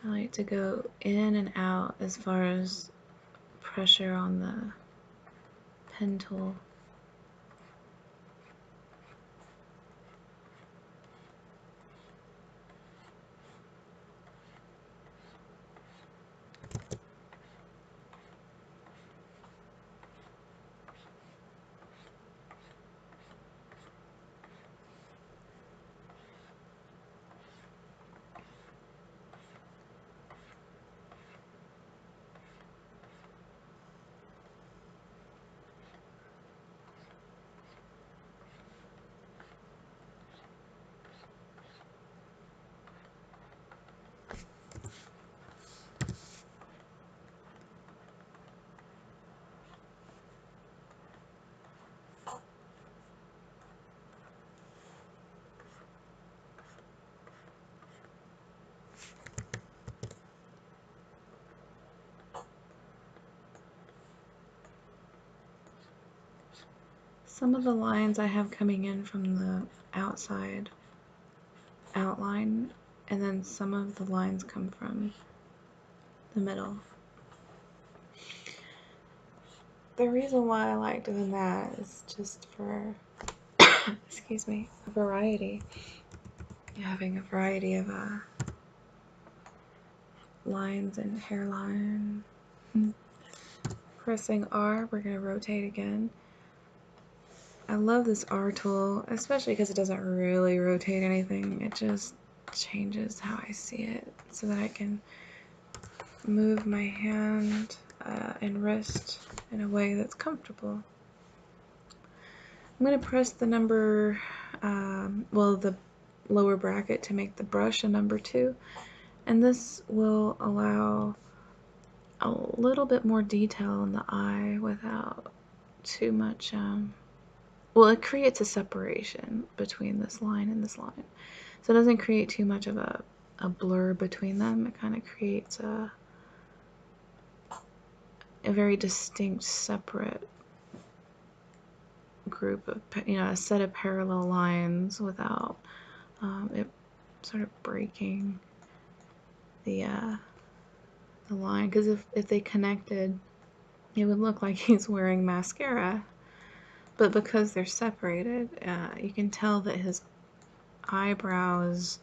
I like to go in and out as far as pressure on the pen tool. Some of the lines I have coming in from the outside outline, and then some of the lines come from the middle. The reason why I like doing that is just for, excuse me, a variety. Having a variety of lines and hairline. Pressing R, we're going to rotate again. I love this R tool, especially because it doesn't really rotate anything. It just changes how I see it so that I can move my hand and wrist in a way that's comfortable. I'm going to press the number, well, the lower bracket to make the brush a number 2, and this will allow a little bit more detail in the eye without too much, well, it creates a separation between this line and this line. So it doesn't create too much of a blur between them. It kind of creates a very distinct, separate group of, a set of parallel lines without it sort of breaking the line. Because if they connected, it would look like he's wearing mascara. But because they're separated, you can tell that his eyebrow is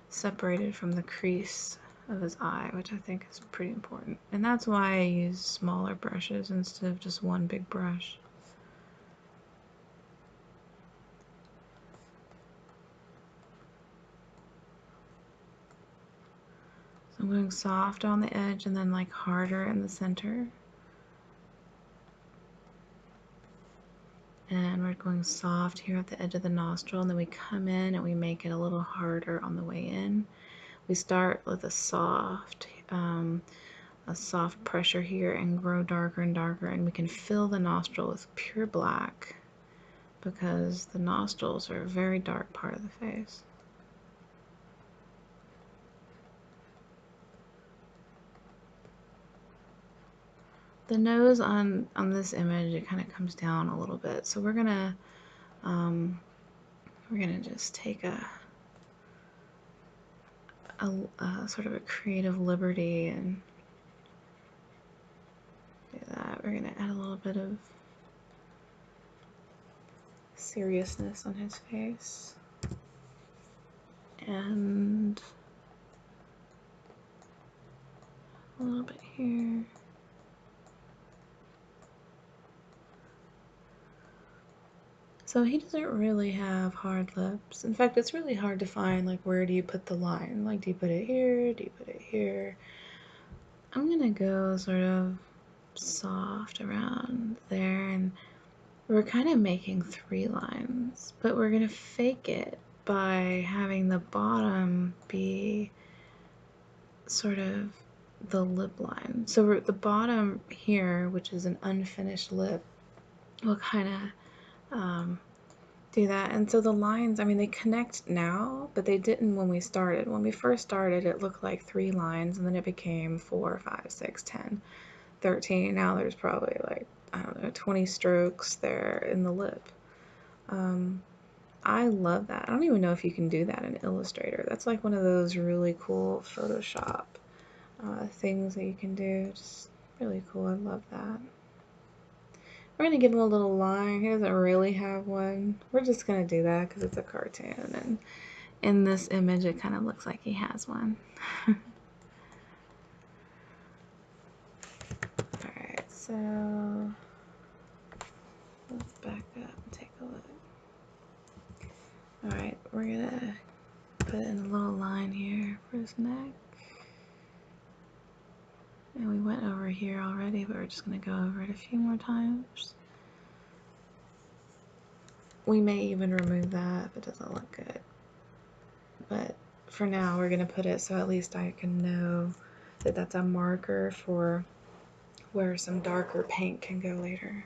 separated from the crease of his eye, which I think is pretty important. And that's why I use smaller brushes instead of just one big brush. So I'm going soft on the edge and then like harder in the center. And we're going soft here at the edge of the nostril, and then we come in and we make it a little harder on the way in. We start with a soft pressure here and grow darker and darker, and we can fill the nostril with pure black because the nostrils are a very dark part of the face. The nose on this image, it kind of comes down a little bit, so we're gonna just take a sort of a creative liberty and do that. We're gonna add a little bit of seriousness on his face and a little bit here. So he doesn't really have hard lips. In fact, it's really hard to find, like, where do you put the line? Like, do you put it here? Do you put it here? I'm gonna go sort of soft around there, and we're kind of making 3 lines, but we're gonna fake it by having the bottom be sort of the lip line. So the bottom here, which is an unfinished lip, will kind of do that. And so the lines, I mean, they connect now, but they didn't when we started. When we first started, it looked like 3 lines, and then it became 4, 5, 6, 10, 13. Now there's probably like, I don't know, 20 strokes there in the lip. I love that. I don't even know if you can do that in Illustrator. That's like one of those really cool Photoshop things that you can do. Just really cool. I love that. We're going to give him a little line. He doesn't really have one. We're just going to do that because it's a cartoon. And in this image, it kind of looks like he has one. Alright, so let's back up and take a look. Alright, we're going to put in a little line here for his neck. And we went over here already, but we're just going to go over it a few more times. We may even remove that if it doesn't look good. But for now, we're going to put it so at least I can know that that's a marker for where some darker paint can go later.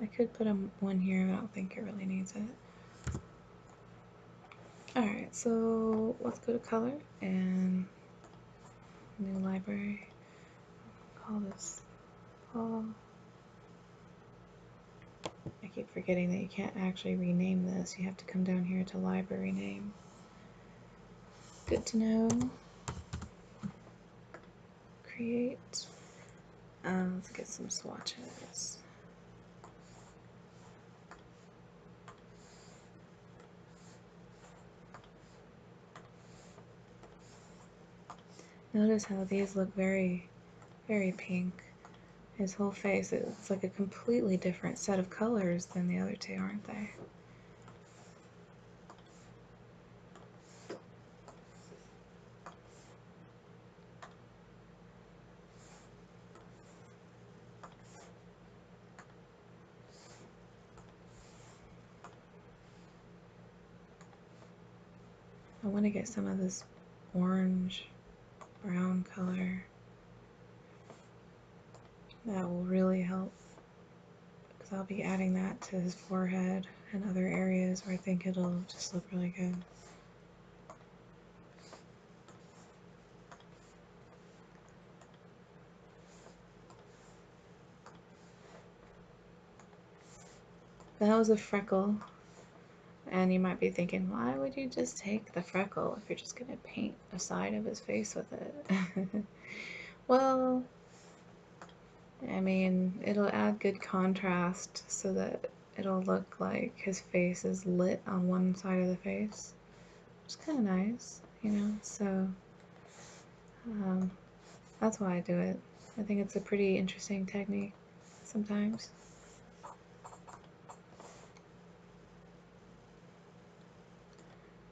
I could put one here, but I don't think it really needs it. Alright, so let's go to color and new library. Call this Paul. I keep forgetting that you can't actually rename this. You have to come down here to library name. Good to know. Create. Let's get some swatches. Notice how these look very, very pink. His whole face, it's like a completely different set of colors than the other two, aren't they? I want to get some of this orange brown color. That will really help, because I'll be adding that to his forehead and other areas where I think it'll just look really good. That was a freckle, and you might be thinking, why would you just take the freckle if you're just going to paint a side of his face with it? Well, I mean, it'll add good contrast so that it'll look like his face is lit on one side of the face, which is kind of nice, you know, so that's why I do it. I think it's a pretty interesting technique sometimes.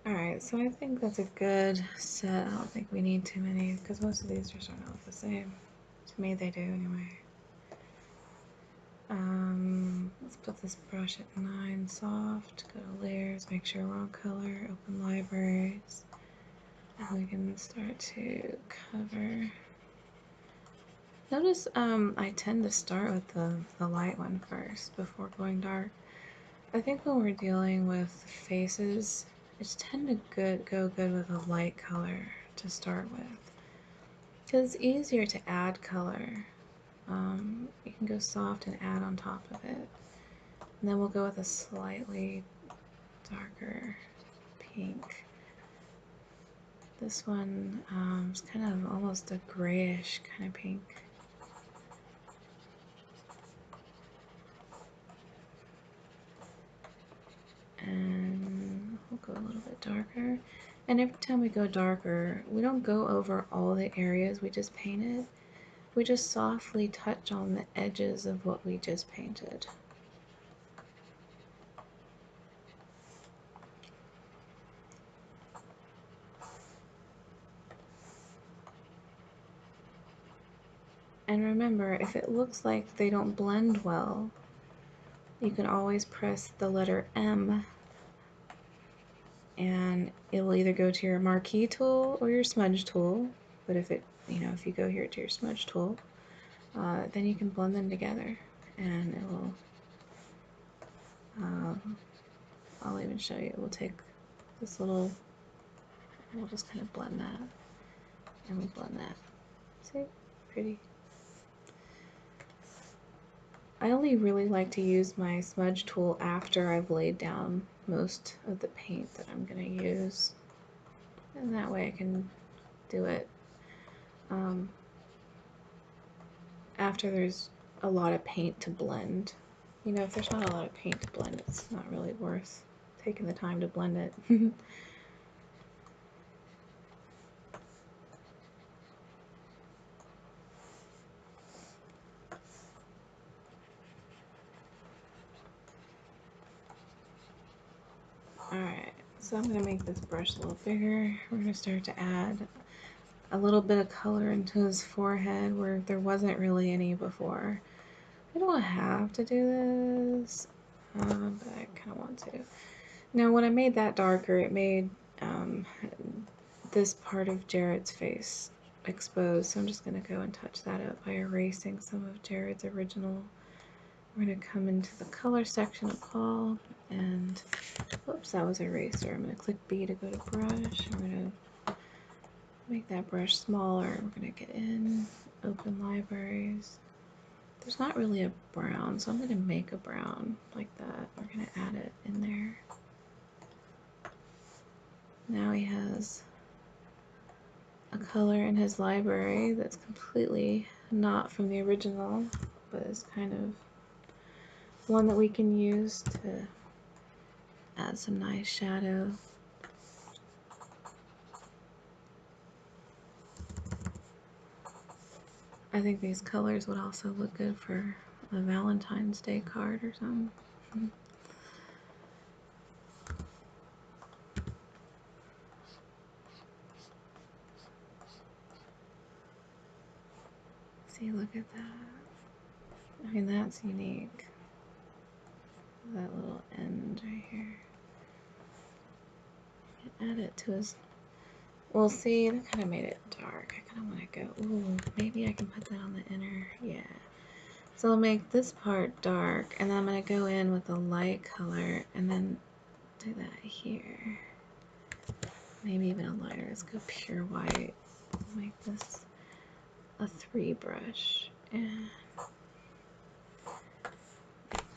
Alright, so I think that's a good set. I don't think we need too many, because most of these are starting to look the same. To me, they do anyway. Let's put this brush at 9 soft, go to layers, make sure we're on color, open libraries, and we can start to cover. Notice I tend to start with the light one first before going dark. I think when we're dealing with faces, it's tend to go good with a light color to start with, because it's easier to add color. You can go soft and add on top of it. And then we'll go with a slightly darker pink. This one is kind of almost a grayish kind of pink. And we'll go a little bit darker. And every time we go darker, we don't go over all the areas we just painted. We just softly touch on the edges of what we just painted. And remember, if it looks like they don't blend well, you can always press the letter M, and it will either go to your marquee tool or your smudge tool. But if if you go here to your smudge tool, then you can blend them together, and it will. I'll even show you. We'll take this little, and we'll just kind of blend that, and we blend that. See, pretty. I only really like to use my smudge tool after I've laid down most of the paint that I'm going to use. And that way I can do it after there's a lot of paint to blend. You know, if there's not a lot of paint to blend, it's not really worth taking the time to blend it. Alright, so I'm going to make this brush a little bigger. We're going to start to add a little bit of color into his forehead where there wasn't really any before. I don't have to do this, but I kind of want to. Now, when I made that darker, it made this part of Jared's face exposed, so I'm just going to go and touch that up by erasing some of Jared's original. We're going to come into the color section of Paul, and whoops, that was eraser. I'm going to click B to go to brush. I'm going to make that brush smaller. We're going to get in, open libraries. There's not really a brown, so I'm going to make a brown like that. We're going to add it in there. Now he has a color in his library that's completely not from the original, but is kind of one that we can use to add some nice shadow. I think these colors would also look good for a Valentine's Day card or something. See, look at that. I mean, that's unique. That little end right here. Add it to his. Well, see, that kind of made it dark. I kind of want to go, ooh, maybe I can put that on the inner. Yeah. So I'll make this part dark, and then I'm going to go in with a light color, and then do that here. Maybe even a lighter. Let's go pure white. Make this a 3 brush, and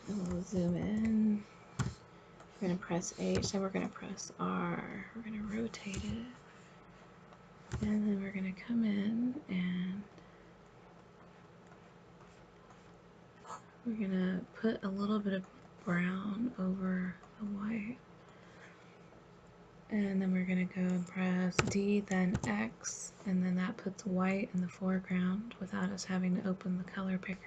we'll zoom in. We're going to press H, then we're going to press R. We're going to rotate it. And then we're going to come in and we're going to put a little bit of brown over the white. And then we're going to go and press D, then X, and then that puts white in the foreground without us having to open the color picker.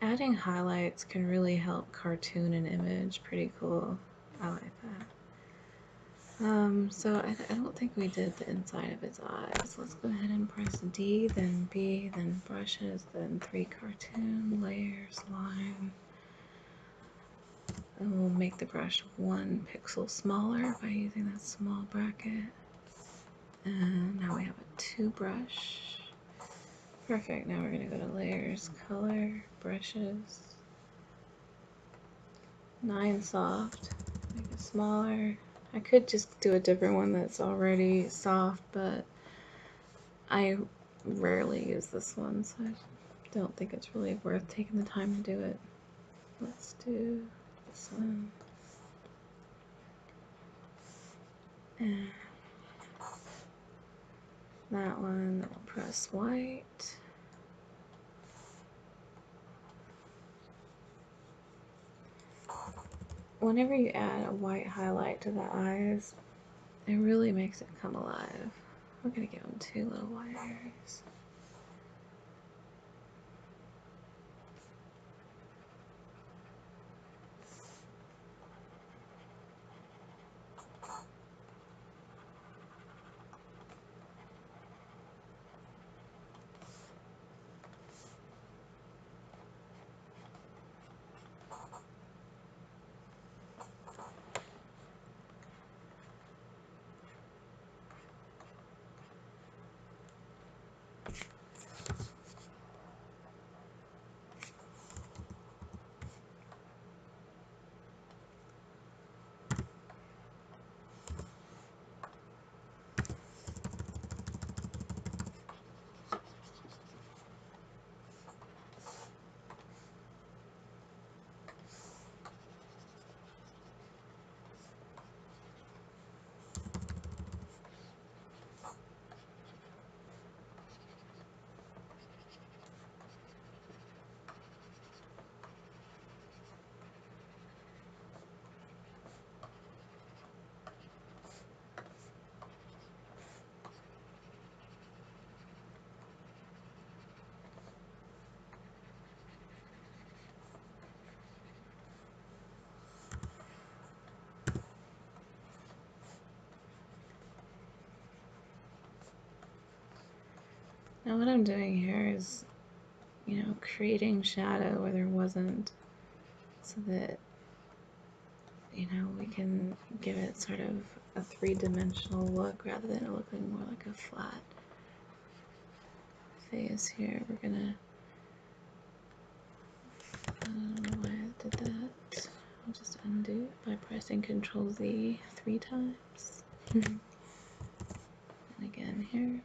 Adding highlights can really help cartoon an image. Pretty cool. I like that. So I don't think we did the inside of his eyes. Let's go ahead and press D, then B, then brushes, then 3 cartoon, layers, line. And we'll make the brush 1 pixel smaller by using that small bracket. And now we have a 2 brush. Perfect. Now we're going to go to layers, color, brushes, 9 soft, make it smaller. I could just do a different one that's already soft, but I rarely use this one, so I don't think it's really worth taking the time to do it. Let's do this one. And that one, then we'll press white. Whenever you add a white highlight to the eyes, it really makes it come alive. We're going to give them 2 little white areas. Now what I'm doing here is, you know, creating shadow where there wasn't, so that, you know, we can give it sort of a three-dimensional look rather than it looking more like a flat face here. We're gonna, I don't know why I did that. I'll just undo it by pressing Control Z 3 times. And again here.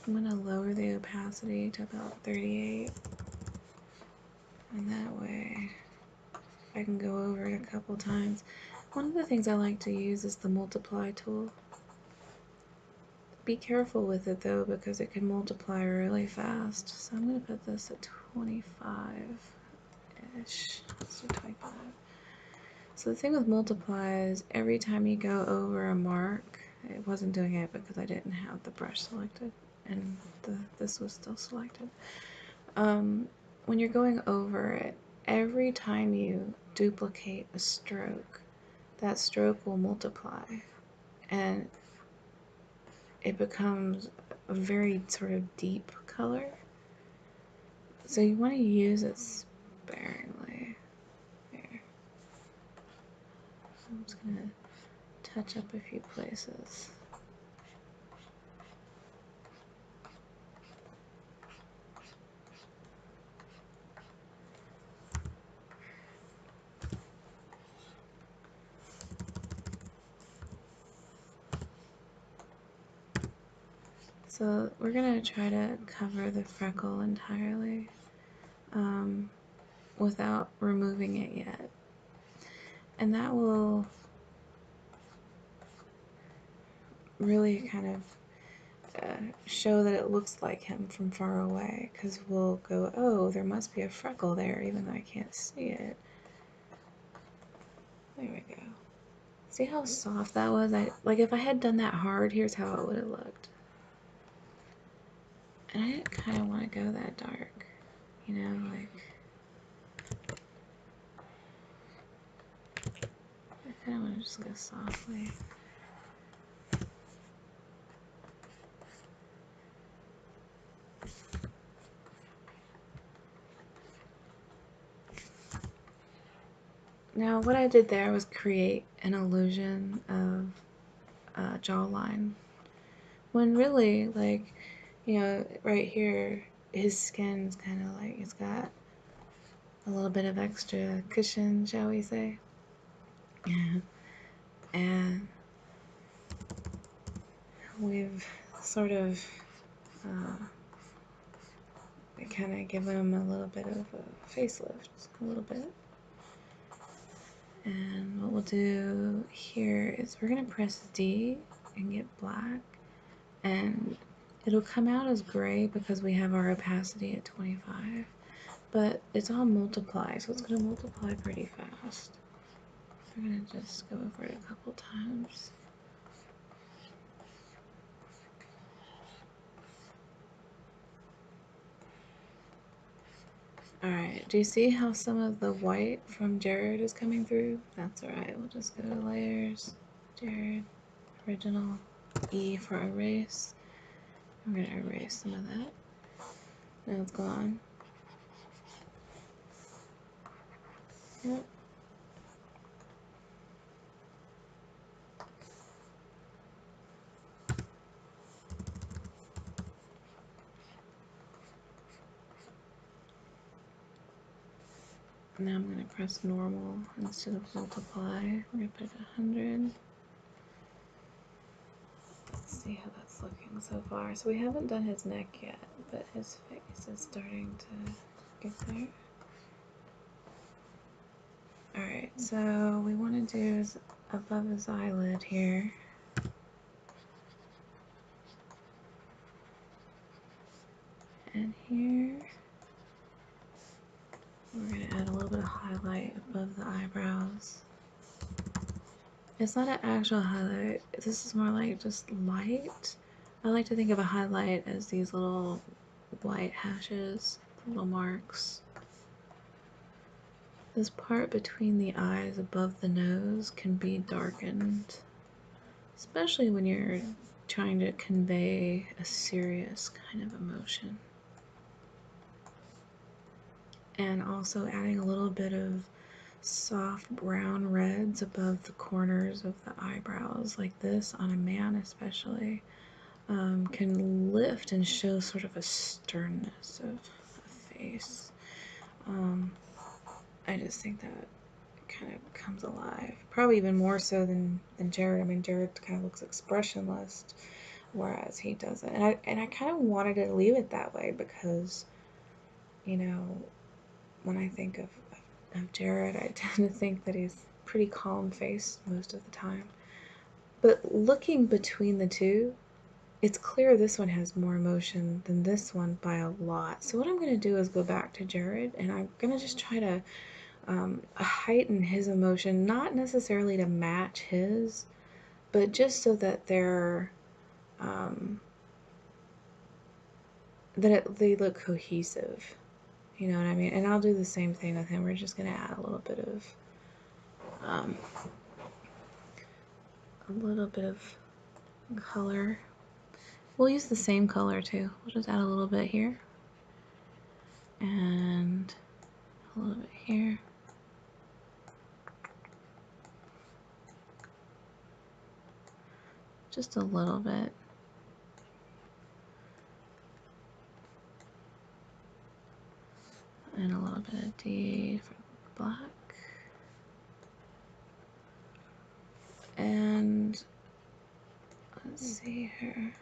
I'm going to lower the opacity to about 38, and that way I can go over it a couple times. One of the things I like to use is the multiply tool. Be careful with it though, because it can multiply really fast. So I'm going to put this at 25-ish. Let's do 25. So the thing with multiply is every time you go over a mark, it wasn't doing it because I didn't have the brush selected, and this was still selected. When you're going over it, every time you duplicate a stroke, that stroke will multiply, and it becomes a very sort of deep color. So you want to use it sparingly. Here. I'm just going to touch up a few places. So we're going to try to cover the freckle entirely without removing it yet. And that will really kind of show that it looks like him from far away, because we'll go, oh, there must be a freckle there even though I can't see it. There we go. See how soft that was? Like if I had done that hard, here's how it would have looked. And I didn't kind of want to go that dark, you know, like I kind of want to just go softly. Now what I did there was create an illusion of jawline, when really, like, you know, right here his skin's kind of like, it's got a little bit of extra cushion, shall we say. Yeah. And we've sort of kind of given him a little bit of a facelift, a little bit. And what we'll do here is we're going to press D and get black, and it'll come out as gray because we have our opacity at 25, but it's all multiply, so it's going to multiply pretty fast. We're going to just go over it a couple times. Alright, do you see how some of the white from Jared is coming through? That's alright, we'll just go to layers, Jared, original, E for erase. I'm going to erase some of that. Now it's gone. Yep. Now I'm going to press normal instead of multiply. We're going to put 100. Let's see how that's looking so far. So we haven't done his neck yet, but his face is starting to get there. Alright, so we want to do is above his eyelid here. eyebrows. It's not an actual highlight. This is more like just light. I like to think of a highlight as these little white hashes, little marks. This part between the eyes above the nose can be darkened, especially when you're trying to convey a serious kind of emotion. And also adding a little bit of soft brown reds above the corners of the eyebrows, like this on a man especially, can lift and show sort of a sternness of a face. I just think that kind of comes alive, probably even more so than Jared. I mean, Jared kind of looks expressionless, whereas he doesn't. And I kind of wanted to leave it that way because, you know, when I think of Jared, I tend to think that he's pretty calm-faced most of the time. But looking between the two, it's clear this one has more emotion than this one by a lot. So what I'm going to do is go back to Jared, and I'm going to just try to heighten his emotion, not necessarily to match his, but just so that they're they look cohesive. You know what I mean? And I'll do the same thing with him. We're just going to add a little bit of color. We'll use the same color too. We'll just add a little bit here and a little bit here. Just a little bit. And a little bit of D for black. And let's see here.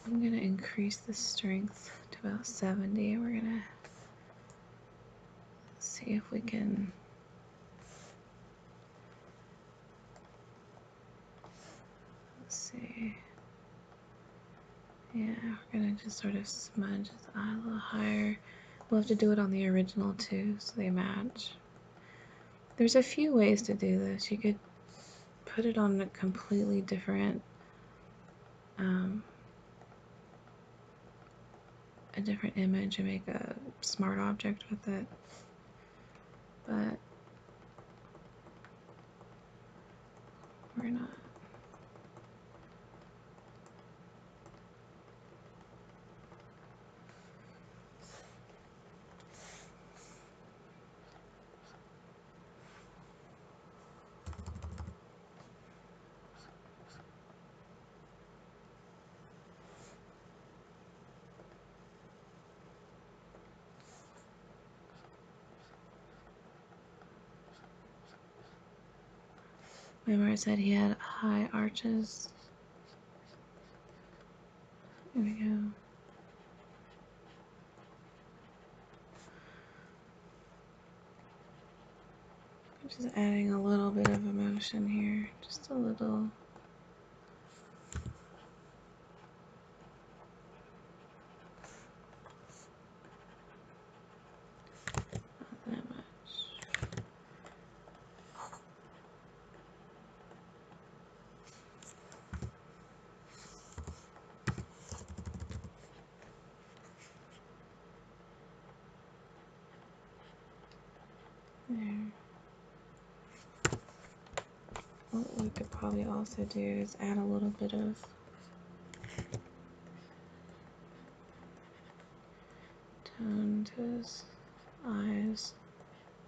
I'm going to increase the strength to about 70. We're going to see if we can see. Yeah, we're going to just sort of smudge his eye a little higher. We'll have to do it on the original too, so they match. There's a few ways to do this. You could put it on a completely different image and make a smart object with it, but we're not. Remember I said he had high arches? There we go. Just adding a little bit of emotion here, just a little. Not that much. There. What we could probably also do is add a little bit of tone to his eyes,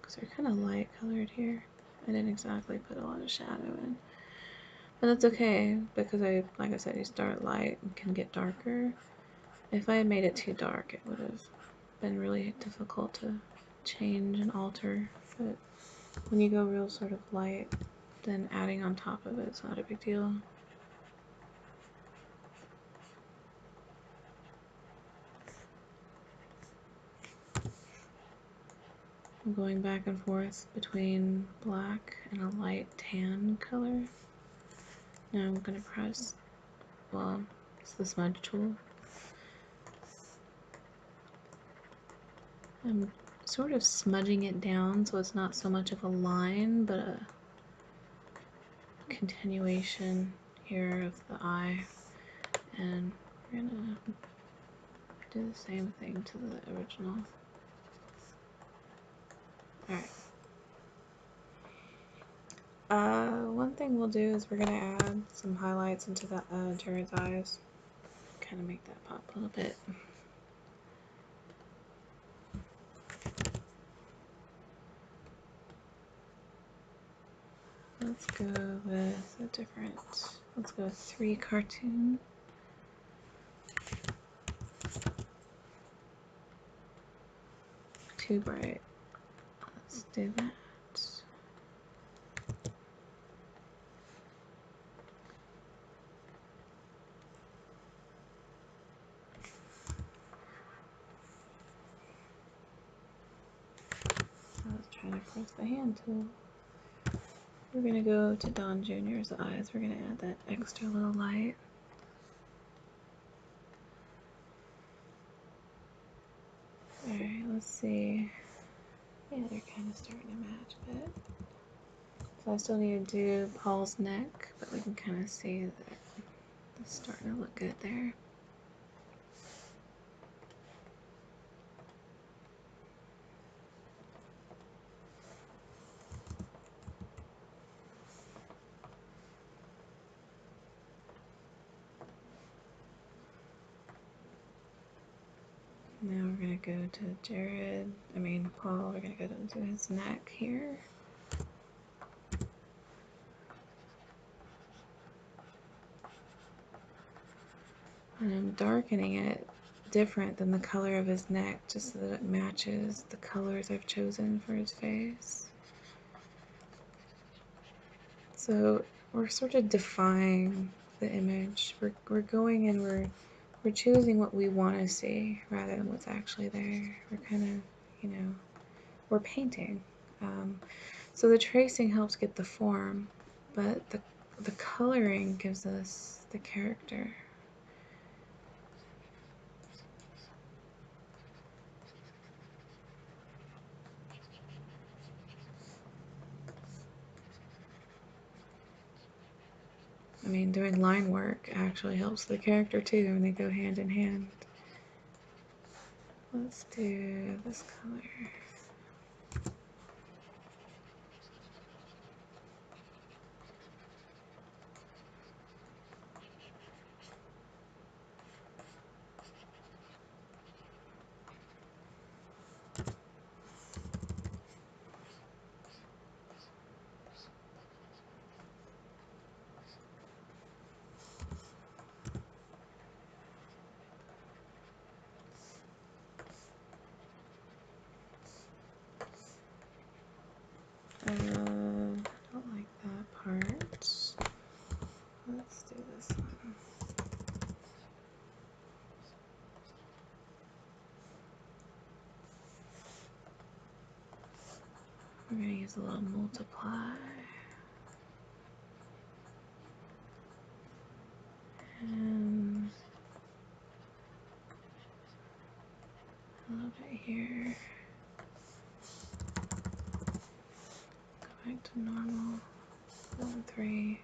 because they're kind of light colored here. I didn't exactly put a lot of shadow in, but that's okay because like I said, you start light and can get darker. If I had made it too dark, it would have been really difficult to change and alter, but when you go real sort of light, then adding on top of it's not a big deal. I'm going back and forth between black and a light tan color. Now I'm going to press, well, It's the smudge tool. I'm sort of smudging it down so it's not so much of a line, but a continuation here of the eye. And we're gonna do the same thing to the original. Alright. One thing we'll do is we're gonna add some highlights into the Jared's eyes. Kind of make that pop a little bit. Let's go with a different, let's go with 3 cartoon. Too bright. Let's do that. I was trying to press the hand tool. We're gonna go to Don Jr.'s eyes. We're gonna add that extra little light. Alright, let's see. Yeah, they're kind of starting to match a bit. So I still need to do Paul's neck, but we can kind of see that it's starting to look good there. Now we're going to go to Paul, we're going to go to his neck here. And I'm darkening it different than the color of his neck, just so that it matches the colors I've chosen for his face. So we're sort of defying the image. We're going and we're choosing what we want to see rather than what's actually there. We're kind of, we're painting. So the tracing helps get the form, but the coloring gives us the character. I mean, doing line work actually helps the character too, and they go hand in hand. Let's do this color. I don't like that part. Let's do this one. We're going to use a little multiply. And a little bit here. Go back to normal. 1, 3.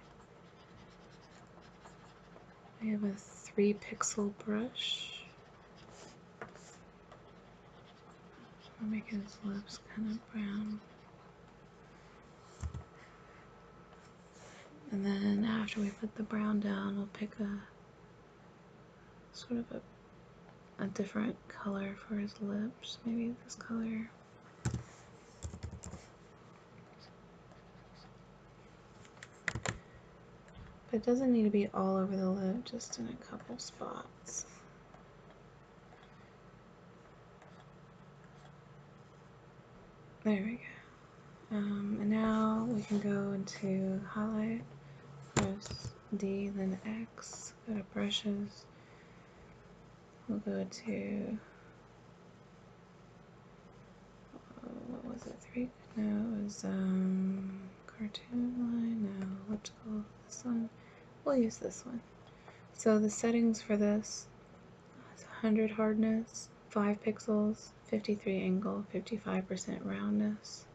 I have a 3 pixel brush. I'm making his lips kind of brown. And then after we put the brown down, we'll pick a sort of a different color for his lips. Maybe this color. But it doesn't need to be all over the lip, just in a couple spots. There we go. And now we can go into highlight, press D, then X, go to brushes. We'll go to, what was it, 3? No, it was cartoon line, no, elliptical, this one. We'll use this one. So the settings for this is 100 hardness, 5 pixels, 53 angle, 55% roundness.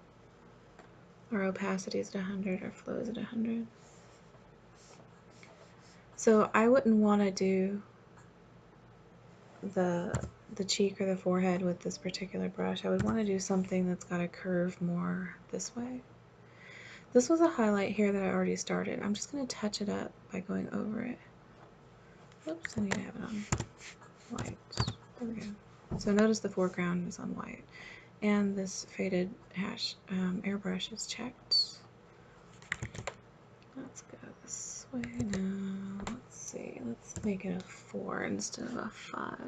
Our opacity is at 100, our flow is at 100. So I wouldn't want to do the cheek or the forehead with this particular brush. I would want to do something that's got a curve more this way. This was a highlight here that I already started. I'm just going to touch it up by going over it. Oops, I need to have it on white. There we go. So notice the foreground is on white. And this faded airbrush is checked. Let's go this way now. Let's see. Let's make it a 4 instead of a 5.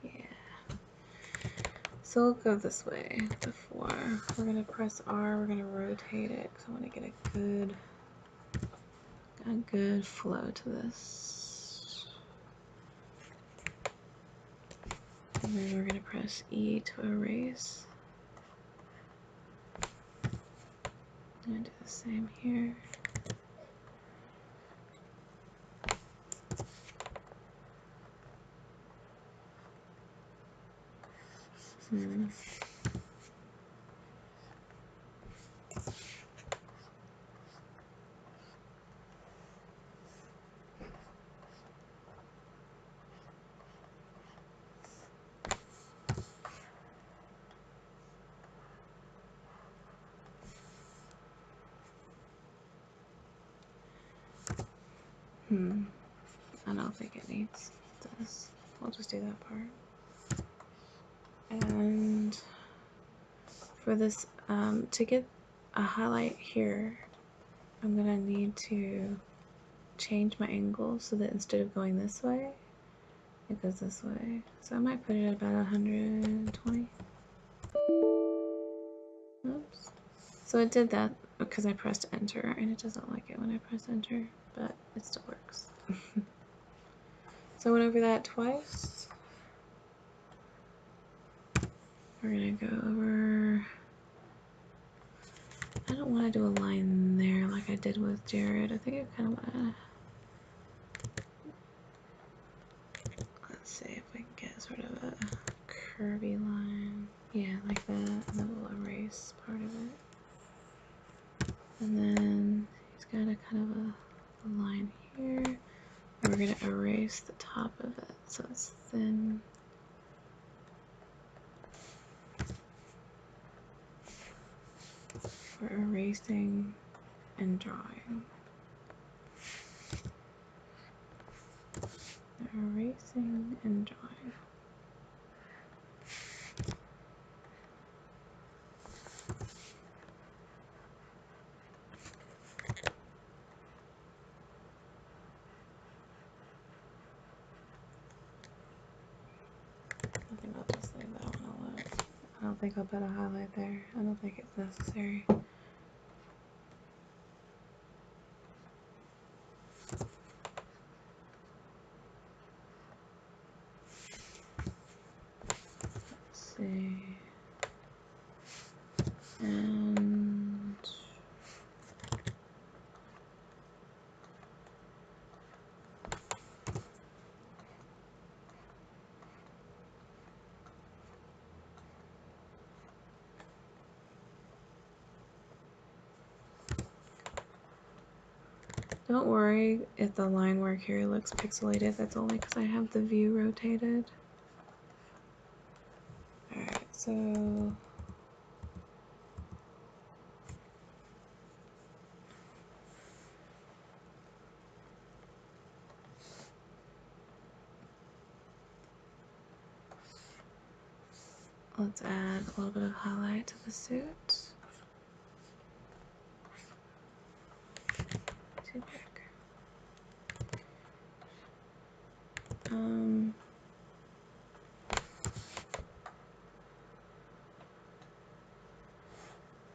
Yeah. So we'll go this way, the 4. We're going to press R. We're going to rotate it because I want to get a good flow to this. And then we're going to press E to erase. I'm going to do the same here. I don't think it needs this. We'll just do that part. And for this, to get a highlight here, I'm gonna need to change my angle so that instead of going this way, it goes this way. So I might put it at about 120. Oops. So it did that because I pressed enter, and it doesn't like it when I press enter, but it still works. So I went over that twice. We're gonna go over, I don't want to do a line there like I did with Jared. I think I kind of want to, let's see if we can get sort of a curvy line. Yeah, like that, and then we'll erase part of it. And then he's got a kind of a line here. We're going to erase the top of it so it's thin. For erasing and drawing. Erasing and drawing. I think I'll just leave that one alone. I don't think I'll put a highlight there. I don't think it's necessary. Let's see. And don't worry if the line work here looks pixelated. That's only because I have the view rotated. Alright, so let's add a little bit of highlight to the suit. Too big.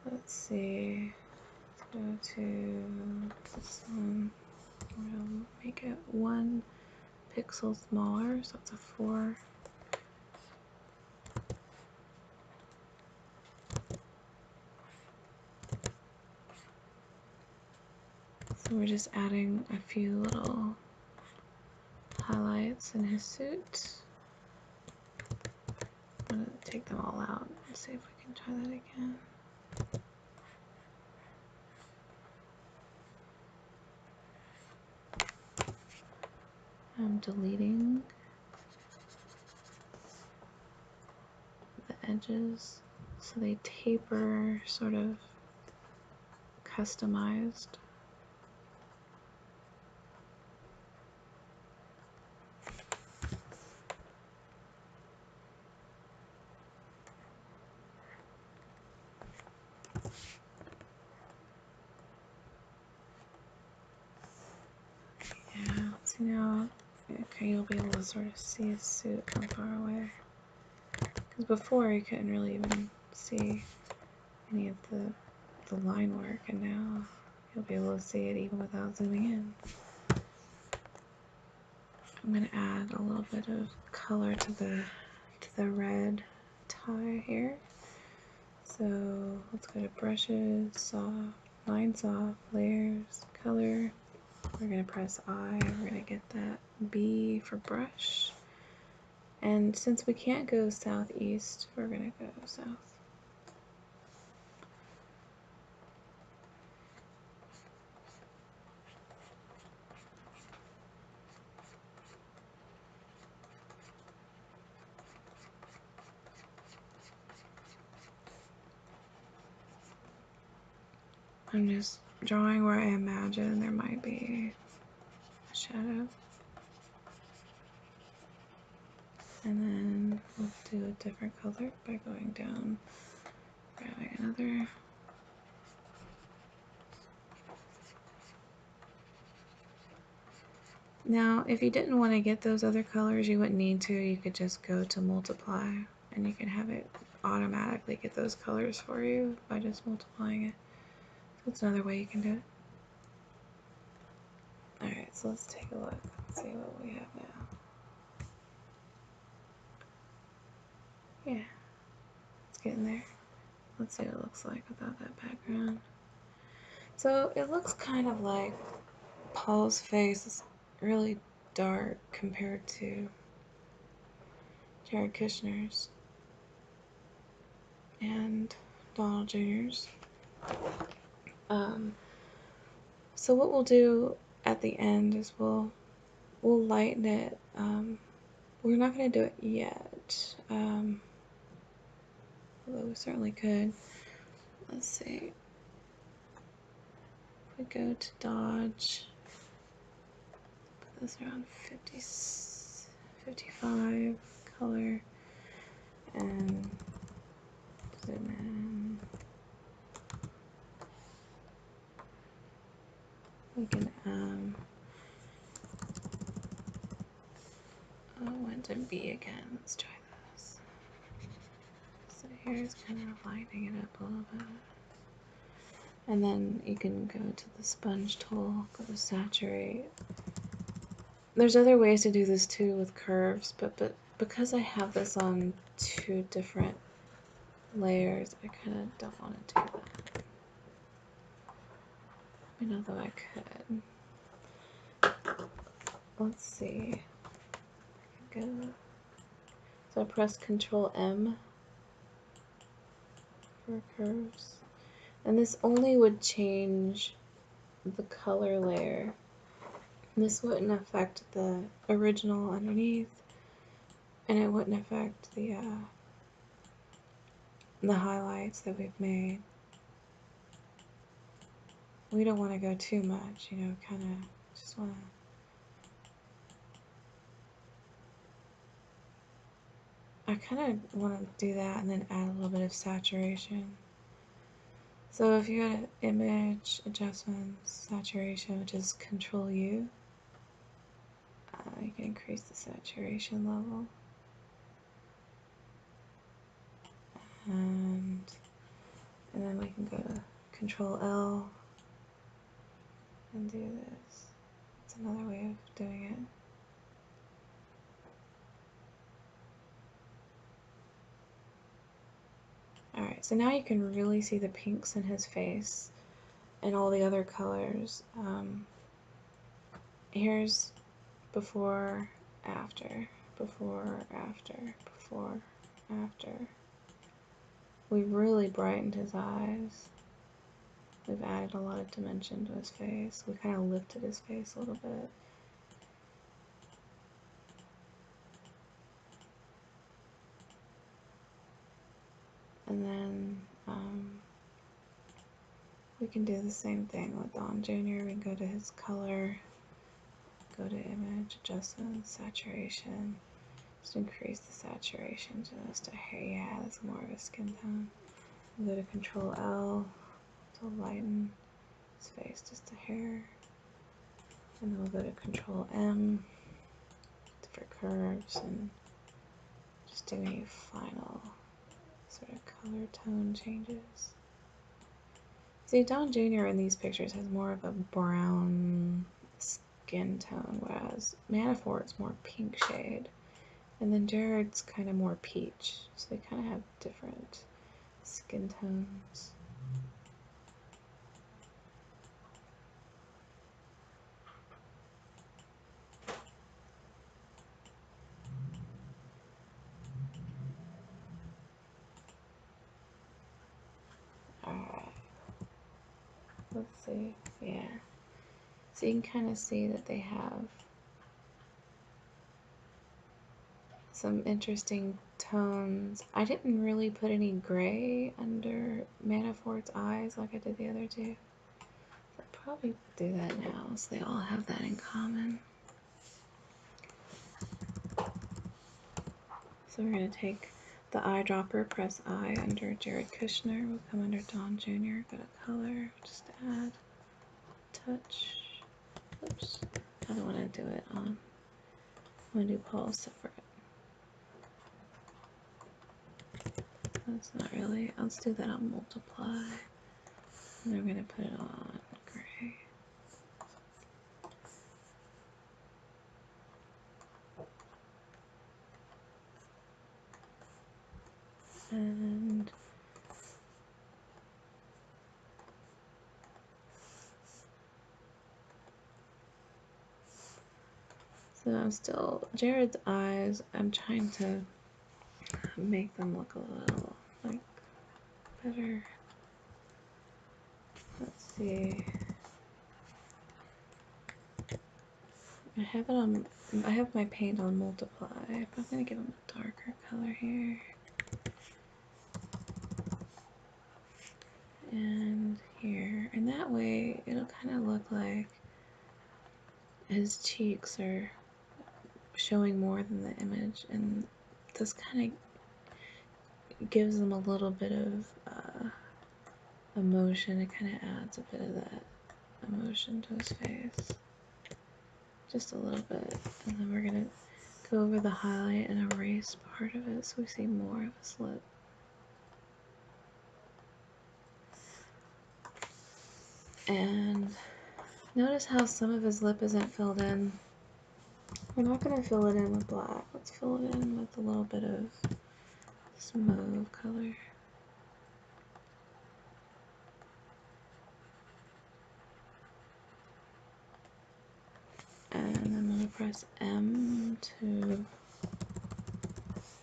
Let's see. Let's go to this one. We'll make it 1 pixel smaller, so it's a 4. So we're just adding a few little highlights in his suit. I'm gonna take them all out and see if we can try that again. I'm deleting the edges so they taper sort of customized. Yeah, see now, okay, you'll be able to sort of see his suit from far away. Because before you couldn't really even see any of the line work, and now you'll be able to see it even without zooming in. I'm going to add a little bit of color to the red tie here. So let's go to brushes, soft, line soft, layers, color. We're going to press I, we're going to get that B for brush. And since we can't go southeast, we're going to go south. I'm just drawing where I imagine there might be a shadow. And then we'll do a different color by going down, grabbing another. Now, if you didn't want to get those other colors, you wouldn't need to. You could just go to multiply, and you can have it automatically get those colors for you by just multiplying it. That's another way you can do it. Alright, so let's take a look and see what we have now. Yeah, it's getting there. Let's see what it looks like without that background. So it looks kind of like Paul's face is really dark compared to Jared Kushner's and Donald Jr.'s. So what we'll do at the end is we'll lighten it. We're not going to do it yet, although we certainly could. Let's see. If we go to Dodge, put this around 50, 55 color, and zoom in. We can went to B again. Let's try this. So here's kind of lighting it up a little bit. And then you can go to the sponge tool, go to saturate. There's other ways to do this too with curves, but because I have this on 2 different layers, I kind of don't want to do that. I mean, although I could. Let's see. I can go. So I press Control M for curves. And this only would change the color layer. This wouldn't affect the original underneath, and it wouldn't affect the highlights that we've made. We don't want to go too much, you know, kind of just want to... I kind of want to do that and then add a little bit of saturation. So if you go to Image, Adjustments, Saturation, which is Control U, you can increase the saturation level. And then we can go to Control L and do this. It's another way of doing it. Alright, so now you can really see the pinks in his face. and all the other colors. Here's before, after, before, after, before, after. We've really brightened his eyes. We've added a lot of dimension to his face. We kind of lifted his face a little bit. And then we can do the same thing with Don Jr. We can go to his color, go to image, adjustment, saturation. Just increase the saturation just a hair. Yeah, that's more of a skin tone. We'll go to Control L to lighten his face just a hair. And then we'll go to Control M for curves and just do any final sort of color tone changes. See, Don Jr. in these pictures has more of a brown skin tone, whereas Manafort's more pink shade. And then Jared's kind of more peach, so they kind of have different skin tones. Alright. Let's see. Yeah. So you can kind of see that they have some interesting tones. I didn't really put any gray under Manafort's eyes like I did the other two. I'll probably do that now so they all have that in common. So we're going to take the eyedropper, press I under Jared Kushner. We'll come under Don Jr., go to color, just add touch. Oops, I don't want to do it on. I'm going to do Paul separate. That's not really, let's do that on multiply. And then we're going to put it on gray. And so I'm still, Jared's eyes, I'm trying to make them look a little like better. Let's see. I have my paint on multiply, but I'm gonna give him a darker color here. And here, and that way it'll kind of look like his cheeks are showing more than the image, and this kind of gives them a little bit of emotion. It kind of adds a bit of that emotion to his face, just a little bit. And then we're gonna go over the highlight and erase part of it so we see more of his lip. And notice how some of his lip isn't filled in. We're not going to fill it in with black. Let's fill it in with a little bit of this mauve color. And I'm going to press M to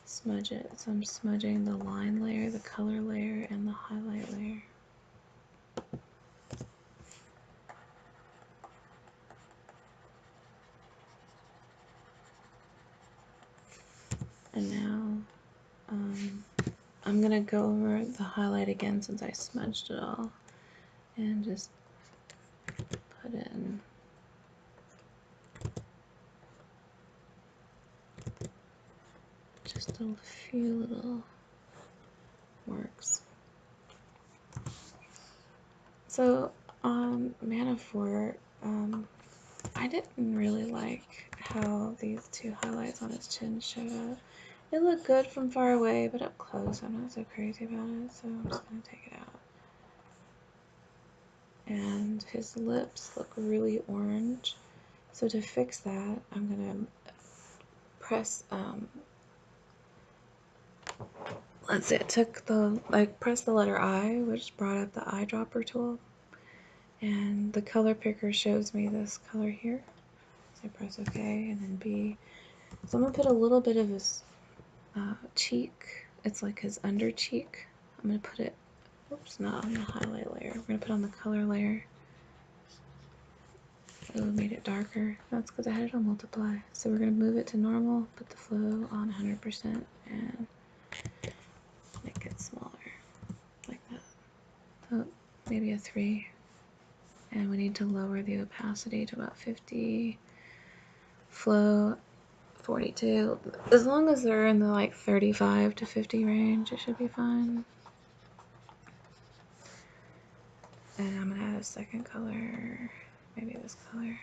smudge it. So I'm smudging the line layer, the color layer, and the highlight layer. And now I'm going to go over the highlight again since I smudged it all and just put in just a few little marks. So on Manafort, I didn't really like how these two highlights on his chin showed up. It looked good from far away, but up close I'm not so crazy about it, so I'm just going to take it out. And his lips look really orange, so to fix that, I'm going to press, let's see, I pressed the letter I, which brought up the eyedropper tool, And the color picker shows me this color here. So I press OK, and then B. So I'm going to put a little bit of his cheek. It's like his under cheek. I'm going to put it, oops, not on the highlight layer. We're going to put on the color layer. Oh, made it darker. That's because I had it on multiply. So we're going to move it to normal, put the flow on 100%, and make it smaller, like that. So maybe a 3. And we need to lower the opacity to about 50. Flow 42. As long as they're in the like 35 to 50 range, it should be fine. And I'm gonna add a second color, maybe this color.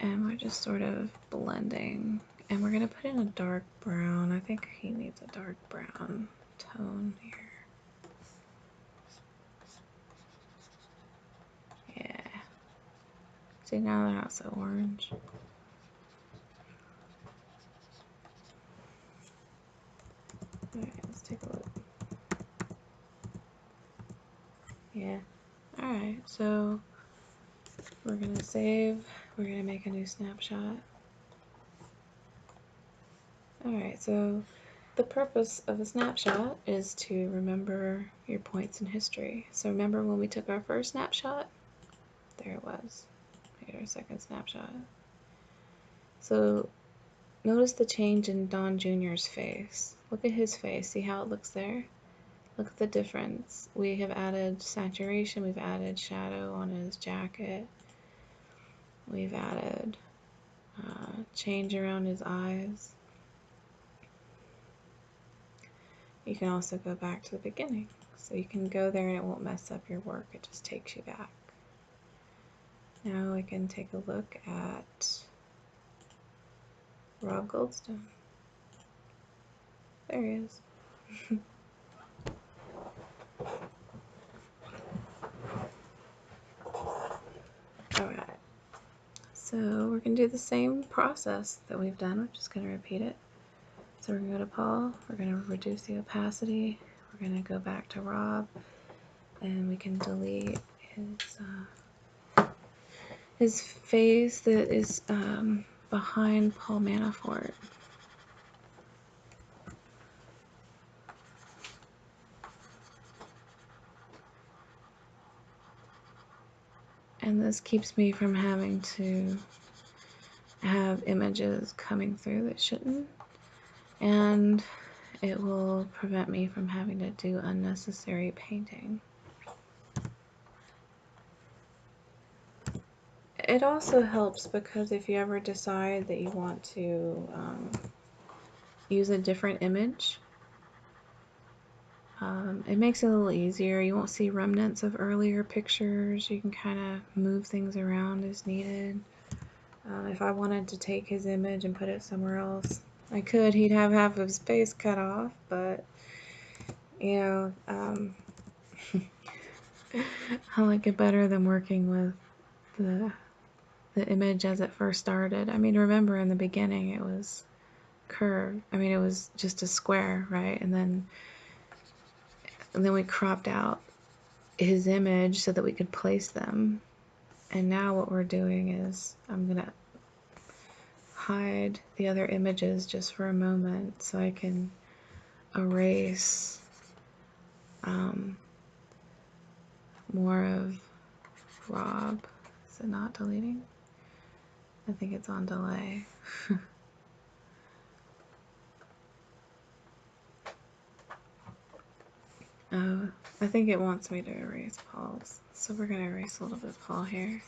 And we're just sort of blending. And we're gonna put in a dark brown. I think he needs a dark brown tone here. Yeah. See, now they're not so orange. Alright, let's take a look. Yeah. Alright, so we're gonna save. We're gonna make a new snapshot. Alright, so the purpose of a snapshot is to remember your points in history. So remember when we took our first snapshot? There it was. Here's our second snapshot. So notice the change in Don Jr.'s face. Look at his face. See how it looks there? Look at the difference. We have added saturation. We've added shadow on his jacket. We've added change around his eyes. You can also go back to the beginning. So you can go there and it won't mess up your work. It just takes you back. Now we can take a look at Rob Goldstone. There he is. Alright. So we're going to do the same process that we've done. We're just going to repeat it. So we're going to go to Paul. We're going to reduce the opacity. We're going to go back to Rob. And we can delete his face that is behind Paul Manafort. And this keeps me from having to have images coming through that shouldn't. And it will prevent me from having to do unnecessary painting. It also helps because if you ever decide that you want to use a different image, it makes it a little easier. You won't see remnants of earlier pictures. You can kind of move things around as needed. If I wanted to take his image and put it somewhere else, I could. He'd have half of his face cut off, but you know, I like it better than working with the image as it first started. I mean, remember in the beginning it was curved. I mean, it was just a square, right? And then we cropped out his image so that we could place them. And now what we're doing is I'm gonna hide the other images just for a moment so I can erase more of Rob. Is it not deleting? I think it's on delay. Oh, I think it wants me to erase Paul's. So we're going to erase a little bit of Paul here.